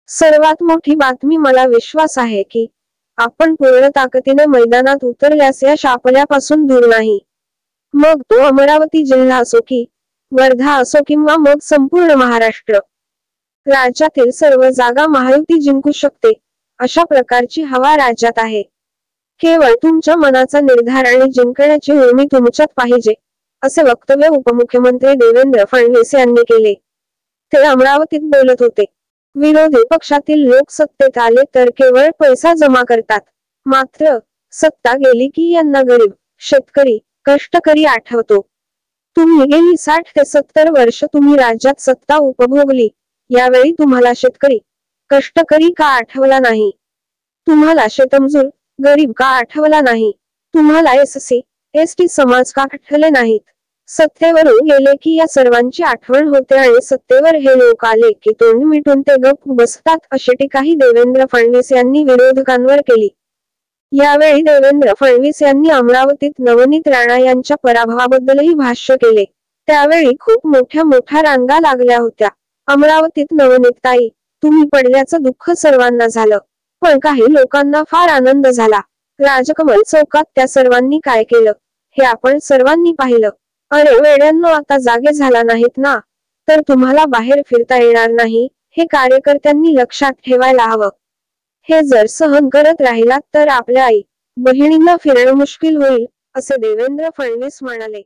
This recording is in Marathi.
सर्वात मोठी बातमी, मला विश्वास आहे की आपण पूर्ण ताकदीने मैदानात उतरल्यास या शापल्यापासून दूर नाही. मग तो अमरावती जिल्हा असो की वर्धा असो किंवा मग संपूर्ण महाराष्ट्र. राज्यातील सर्व जागा महायुती जिंकू शकते, अशा प्रकारची हवा राज्यात आहे. केवळ तुमच्या मनाचा निर्धार आणि जिंकण्याची उर्मी तुमच्यात पाहिजे, असे वक्तव्य उपमुख्यमंत्री देवेंद्र फडणवीस यांनी केले. ते अमरावतीत बोलत होते. विरोधी पक्षातील लोक सत्तेत आले तर केवळ पैसा जमा करतात, मात्र सत्ता गेली की यांना गरीब, शेतकरी, कष्टकरी आठवतो. तुम्ही गेली 60 ते 70 वर्ष तुम्ही राज्यात सत्ता उपभोगली, यावेळी तुम्हाला शेतकरी, कष्टकरी का आठवला नाही? तुम्हाला शेतमजूर, गरीब का आठवला नाही? तुम्हाला एससी, एसटी समाज का आठवले नाहीत? सत्तेवरून गेले की या सर्वांची आठवण होते आणि सत्तेवर हे लोक आले की तोंड मिटून ते गप्प बसतात, अशी टीकाही देवेंद्र फडणवीस यांनी विरोधकांवर केली. यावेळी देवेंद्र फडणवीस यांनी अमरावतीत नवनीत राणा यांच्या पराभवाबद्दलही भाष्य केले. त्यावेळी खूप मोठ्या रांगा लागल्या होत्या. अमरावतीत नवनीतताई, तुम्ही पडल्याचं दुःख सर्वांना झालं, पण काही लोकांना फार आनंद झाला. राजकमल चौकात त्या सर्वांनी काय केलं, हे आपण सर्वांनी पाहिलं. अरे वेड्यांनो, आता जागे झाला नाहीत ना, तर तुम्हाला बाहेर फिरता येणार नाही, हे कार्यकर्त्यांनी लक्षात ठेवायला हवं. हे जर सहन करत राहिलात तर आपल्या आई बहिणींना फिरणं मुश्किल होईल, असे देवेंद्र फडणवीस म्हणाले.